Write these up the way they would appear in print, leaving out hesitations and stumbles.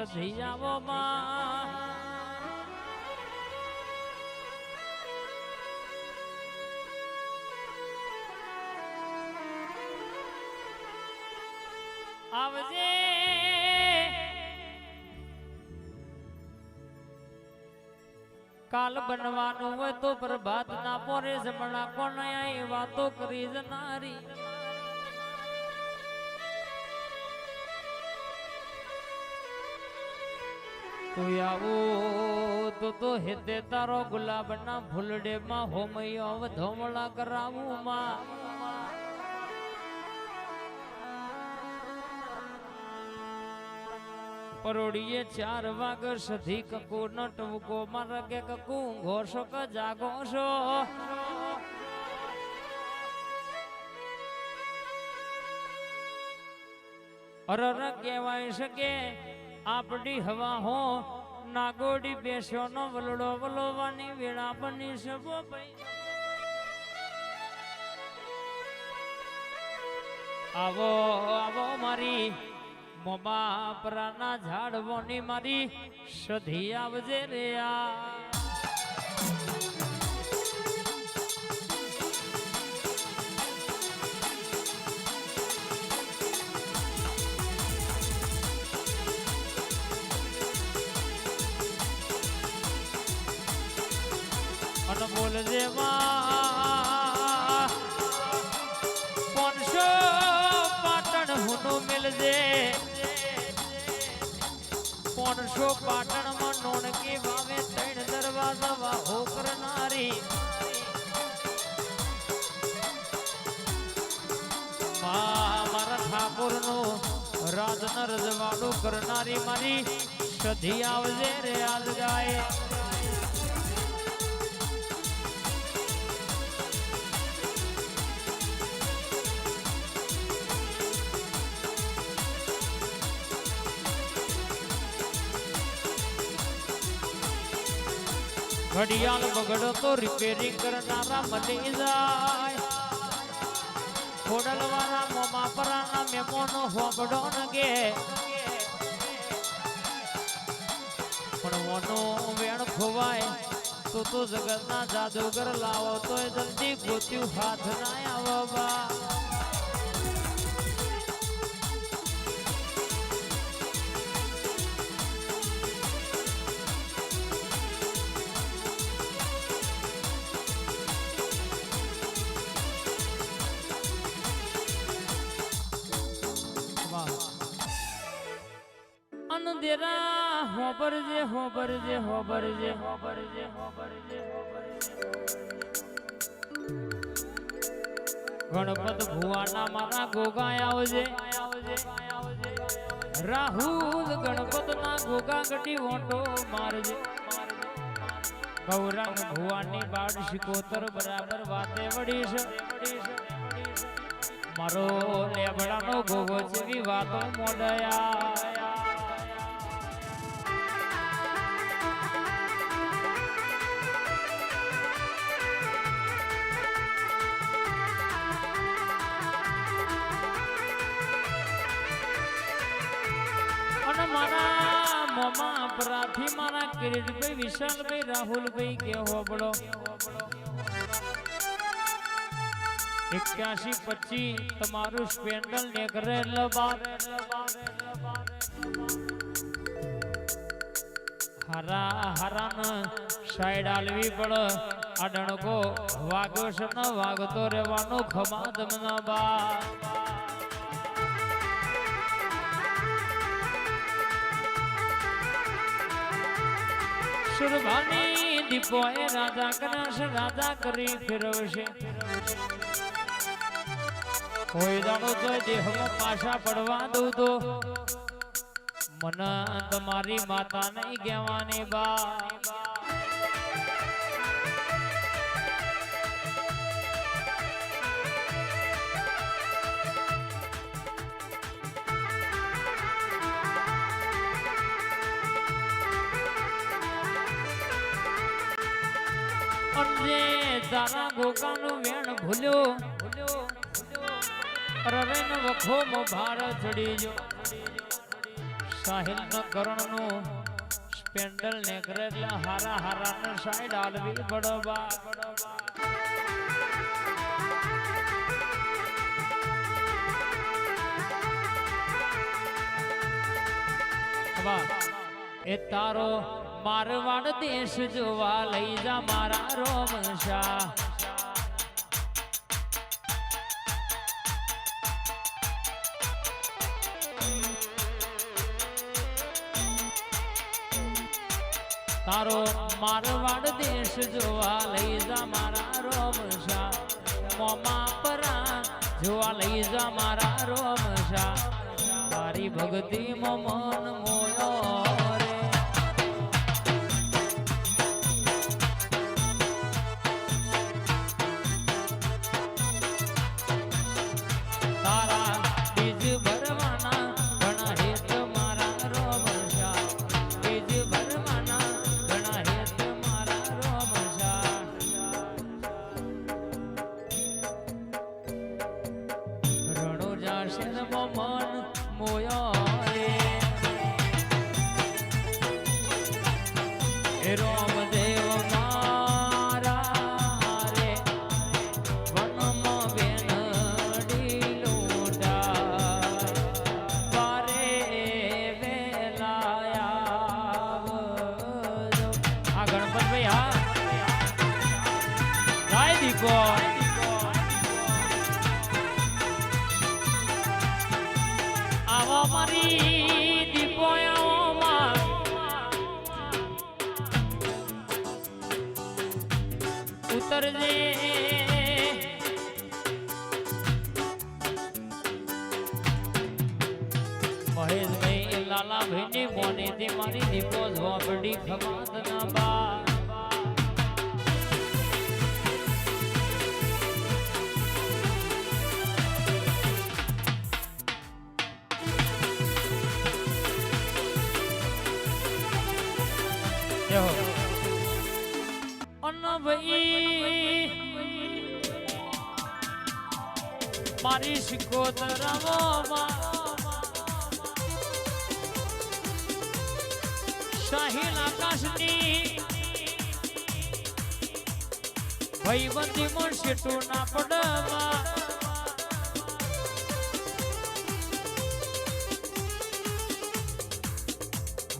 સધિયાવો માં આવજે કાલ બનવાનું હોય તો પ્રભાત ના પોરે જમણા કોણ એ વાતો કરી જનારી તું આવો તો હેતે તારો ગુલાબ ના ફૂલડે માં હોમયો ધોમળા કરાવું માં પરોડીએ 4 વાગ સધી કકુ નટવકો મારા કે કકુ ઘોષો ક જાગો છો અરર કહેવાય શકે આપડી હવા હો નાગોડી બેસ્યો નો વલડો વલોવાની વેળા બની સબો ભાઈ આવો આવો મારી મોબા પરાના ઝાડવોની મારી સધી આવજે રે આ અનમોલ જેવા 500 પાટણ હુનું મિલજે 500 પાટણ માં નોણકી વાવે 3 દરવાજા વાહો કરનારી મારા ઠાકોર નું રાજ ન રજવાડું કરનારી મારી સધી આવજે રે આજ ગાય ઘડિયાળ બગડો તો રિપેરિંગ કરનારા મળી જાય ખોડલવાળા મોમા પરાના મેમોનો હોબડો નગે પણ મોનો વેણ ખોવાય તો જગતના જાદુગર લાવો તો જલ્દી ગોત્યું હાથ ના આવવા અંધેરા હોબરજે હોબરજે હોબરજે હોબરજે હોબરજે ગણપત ભુવાના મારા ગોગા આવજે રાહુલ ગણપત ના ગોગા ગટી ઓટો મારજે ગૌરાંગ ભુવાની બાળ શિકોતર બરાબર વાતે વડીશ મારો લેબડાનો ગોગો જેવી વાતો મોડયા મારા મોમા અપરાધી મારા કિરીટભાઈ વિશાલભાઈ રાહુલભાઈ કે હોબળો 8125 તમારું સ્પેન્ડલ નેકરેલ બાર હારાન સાઈડ આલવી પડ આડણકો વાગ્યો છે ન વાગતો રહેવાનો ખમા તમને બા સુરભાની દીપોએ રાજા કનાશ રાજા કરી ફેરવશે કોઈ દાડો તો દેહમાં પાછા પડવા દઉં તો મને તમારી માતા નહીં કહેવાની બા તારા ગોગાનું વેણ ભૂલ્યો રવેન વખો ભાર ચડી જો સાહિલ ન કરણ નું સ્પેન્ડલ નેકરે એટલે હારા હારા ને સાઈડ આલવી બડોબા એ તારો મારવાડ દેશ જોવા લઈ જા મારા રોમશા તારો મારવાડ દેશ જોવા લઈ જા મારા રોમશા મોમા પરા જોવા લઈ જા મારા રોમશા તારી ભક્તિ મન મોયો રે તારા બીજ ભરવાના ઘણા હેત મારા રોમશા બીજ ભરવાના ઘણા હેત મારા રોમશા રણો જાશે મન મોયો રે હે રોમદેવ મારા રે વનમાં બેનડી લૂંટા વારે વેલા આવજો આ ગણપતભાઈ હા ગાય દીકો મારી દીપોયાઓમાં ઉતરજે મહેશભાઈ લાલાભાઈની મોનેથી મારી દીપો ઝોપડી ખમાતના બા મારી શિકોતરામાં શાહીન આકાશની ભાઈબંધી માં શેટું ના પડવા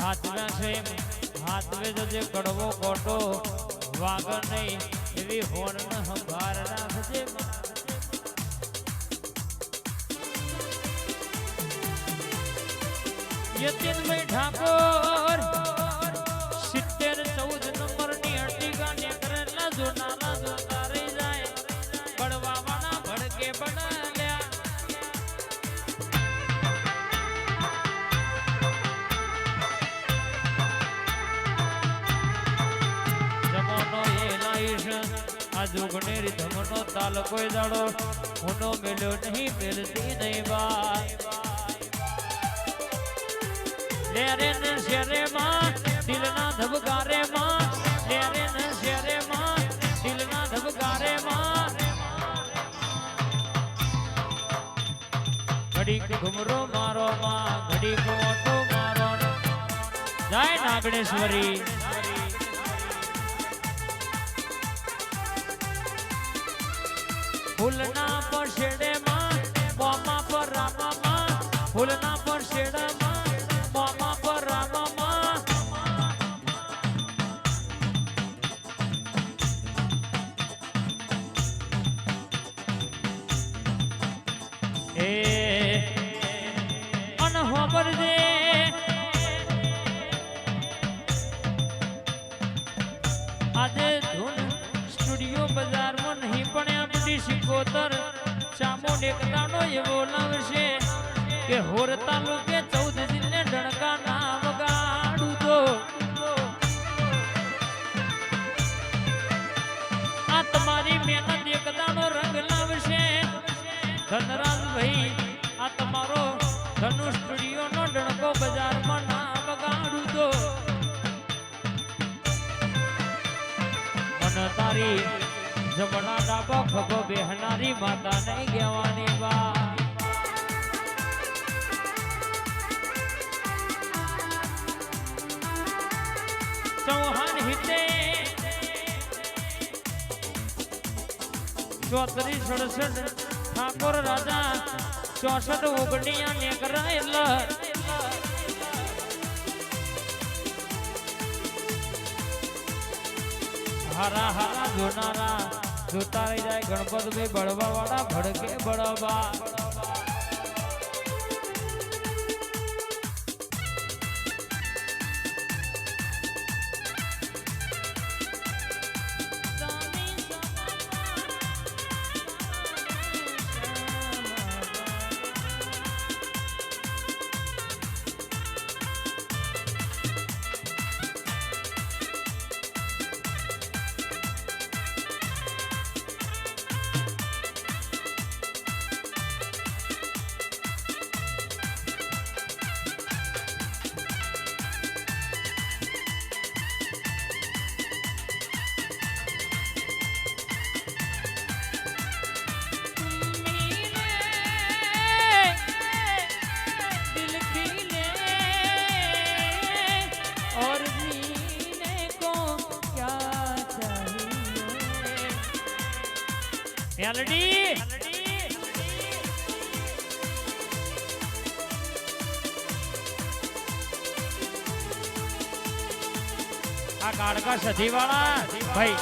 હાથમાં છે હાથવે જે કડવો કોટો વાગ નહીં એવી હોણ સંભાર રાખજે યતીનભાઈ ઠાકોર 70-14 નંબરની અટીકા ને કરેલા જોનાલા જોતા રહી જાય બળવાવાના ભડકે બળલ્યા જમોનો એ લાઈશ આ જોગણેરી ધમનો તાલ કોઈ દાડો હુનો મેલ્યો નહીં મેલતી નહીં બા લેરે ને શેરે માં દિલના ધબકારે માં લેરે ને શેરે માં દિલના ધબકારે માં ઘડીક ઘુમરો મારો માં ઘડીક ઓટો મારો જય નાગણેશ્વરી ફૂલના પર શેડે માં મોમા પર રામા માં ફૂલના પર શેડે માં મોમા પર રામા માં એ અનહોબર દે આજે ધૂન સ્ટુડિયો બજારમાં નહીં પણ આપણી શિકોતર ચામુંડ એકતાનો એવો લાવશે કે હોર તાલુકે 14 જિલ્લે ડણકા ના વગાડું તો આ તમારી મહેનત એકતાનો રંગ લાવશે ધનરાજભાઈ આ તમારો ધનુષ સ્ટુડિયો નો ડણકો બજારમાં ના વગાડું તો મન તારી જમણા ડાબા ખભો બેહનારી માતા નહીં કહેવાની બા चौहान हिते 34-67 ठाकुर राजा 64 ओगणिया ने करायला हरा हरा जोनारा जोता रही जाए गणपत में बड़वा वाला भड़के बड़वा यालडी आ गाड़का सधी वाला भाई